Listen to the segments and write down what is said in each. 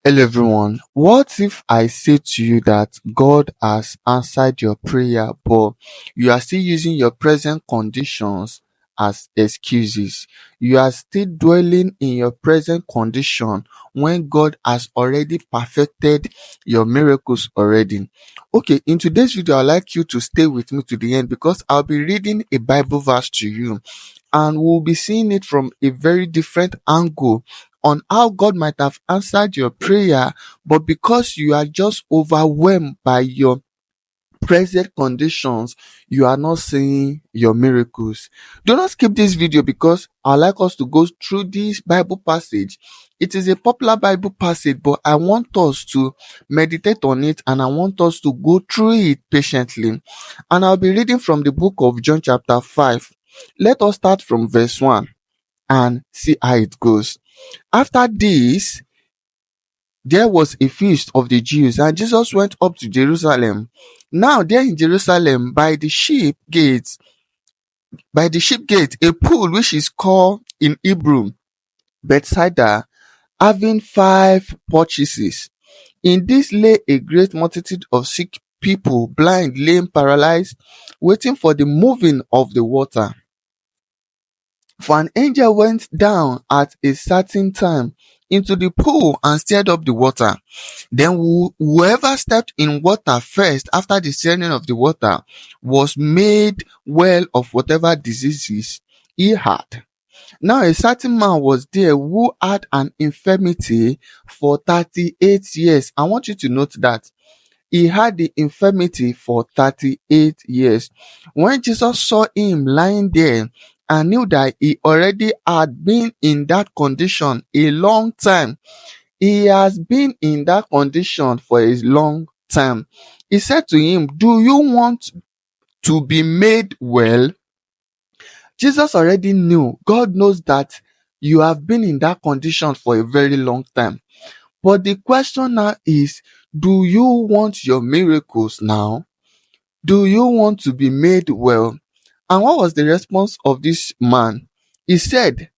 Hello everyone. What if I say to you that God has answered your prayer, but you are still using your present conditions as excuses? You are still dwelling in your present condition when God has already perfected your miracles already. Okay, in today's video, I'd like you to stay with me to the end because I'll be reading a Bible verse to you and we'll be seeing it from a very different angle on how God might have answered your prayer, but because you are just overwhelmed by your present conditions, you are not seeing your miracles. Do not skip this video because I'd like us to go through this Bible passage. It is a popular Bible passage, but I want us to meditate on it and I want us to go through it patiently. And I'll be reading from the book of John, chapter 5. Let us start from verse 1 and see how it goes. After this, there was a feast of the Jews, and Jesus went up to Jerusalem. Now, there in Jerusalem, by the sheep gate, a pool which is called in Hebrew Bethsaida, having 5 porches. In this lay a great multitude of sick people, blind, lame, paralyzed, waiting for the moving of the water. For an angel went down at a certain time into the pool and stirred up the water. Then whoever stepped in water first after the stirring of the water was made well of whatever diseases he had. Now a certain man was there who had an infirmity for 38 years. I want you to note that he had the infirmity for 38 years. When Jesus saw him lying there and knew that he already had been in that condition a long time, he has been in that condition for a long time. He said to him, "Do you want to be made well?" Jesus already knew. God knows that you have been in that condition for a very long time. But the question now is, do you want your miracles now? Do you want to be made well? And what was the response of this man? He said,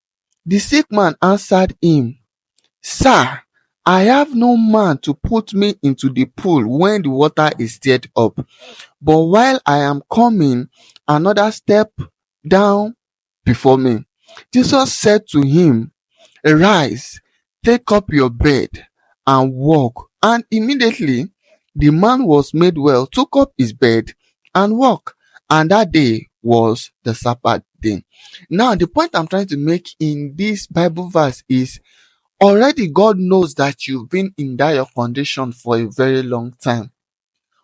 the sick man answered him, "Sir, I have no man to put me into the pool when the water is stirred up. But while I am coming, another step down before me." Jesus said to him, "Arise, take up your bed and walk." And immediately the man was made well, took up his bed and walked. And that day was the Sabbath day. Now, the point I'm trying to make in this Bible verse is already God knows that you've been in dire condition for a very long time.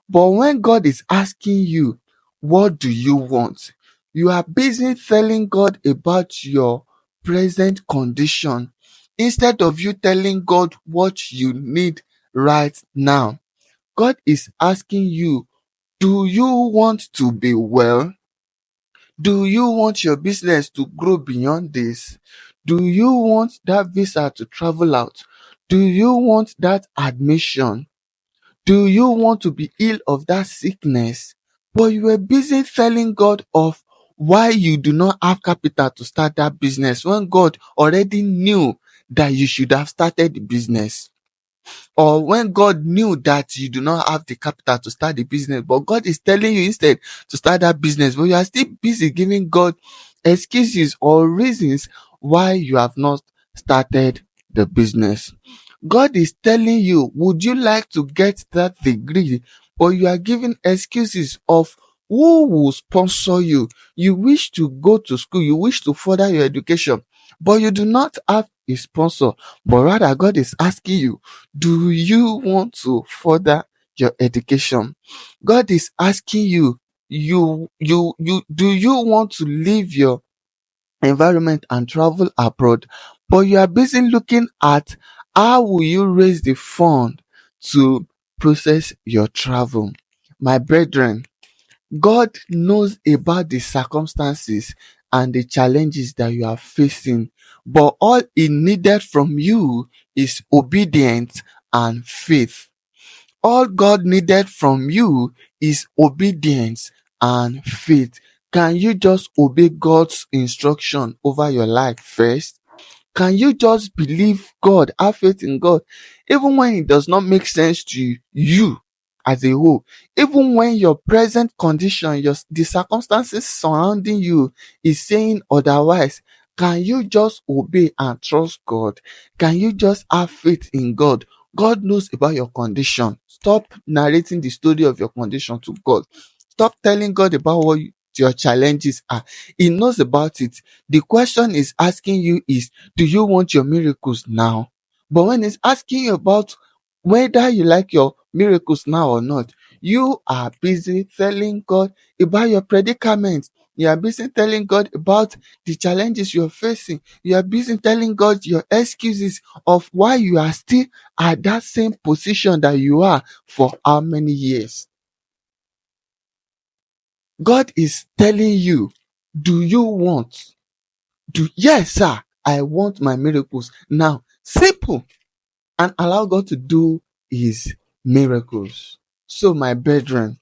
But when God is asking you, what do you want? You are busy telling God about your present condition instead of you telling God what you need right now. God is asking you, do you want to be well? Do you want your business to grow beyond this? Do you want that visa to travel out? Do you want that admission? Do you want to be healed of that sickness? But you were busy telling God of why you do not have capital to start that business when God already knew that you should have started the business. Or when God knew that you do not have the capital to start the business, but God is telling you instead to start that business, but you are still busy giving God excuses or reasons why you have not started the business. God is telling you, would you like to get that degree? But you are giving excuses of who will sponsor you. You wish to go to school, you wish to further your education, but you do not have a sponsor. But rather, God is asking you, do you want to further your education? God is asking you, do you want to leave your environment and travel abroad? But you are busy looking at how will you raise the fund to process your travel. My brethren, God knows about the circumstances and the challenges that you are facing, but all he needed from you is obedience and faith. All God needed from you is obedience and faith. Can you just obey God's instruction over your life first? Can you just believe God, have faith in God, even when it does not make sense to you as a whole, even when your present condition, the circumstances surrounding you is saying otherwise? Can you just obey and trust God? Can you just have faith in God? God knows about your condition. Stop narrating the story of your condition to God. Stop telling God about what your challenges are. He knows about it. The question is asking you is, do you want your miracles now? But when it's asking you about whether you like your miracles now or not, you are busy telling God about your predicament. You are busy telling God about the challenges you're facing. You are busy telling God your excuses of why you are still at that same position that you are for how many years. God is telling you, do you want? Yes, sir, I want my miracles now. Simple. And allow God to do his miracles. So, my brethren,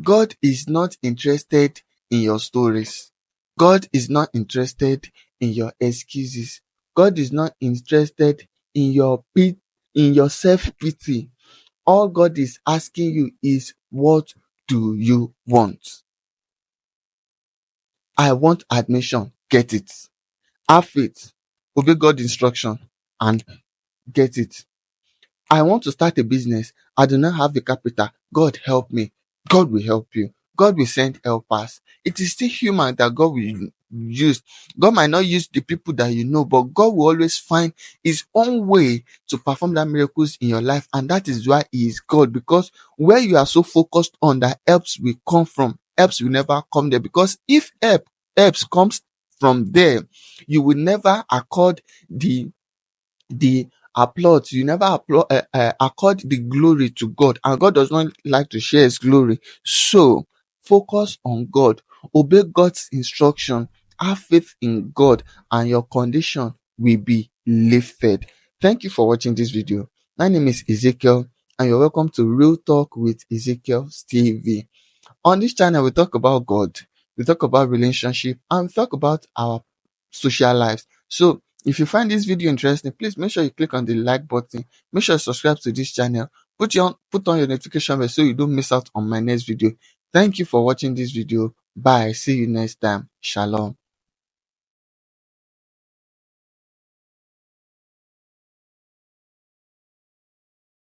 God is not interested in your stories. God is not interested in your excuses. God is not interested in your self-pity. All God is asking you is, what do you want? I want admission. Get it. Have faith. Obey God's instruction and get it. I want to start a business. I do not have the capital. God help me. God will help you. God will send helpers. It is still human that God will use. God might not use the people that you know, but God will always find his own way to perform that miracles in your life. And that is why he is God. Because where you are so focused on that helps will come from, helps will never come there. Because if helps comes from there, you will never accord the applause. You never accord the glory to God, and God does not like to share his glory. So focus on God, obey God's instruction, have faith in God, and your condition will be lifted. Thank you for watching this video. My name is Ezekiel, and you're welcome to Real Talk with Ezekiel TV. On this channel, we talk about God, we talk about relationship, and we talk about our social lives. So if you find this video interesting, please make sure you click on the like button. Make sure you subscribe to this channel. Put on your notification bell so you don't miss out on my next video. Thank you for watching this video. Bye. See you next time. Shalom.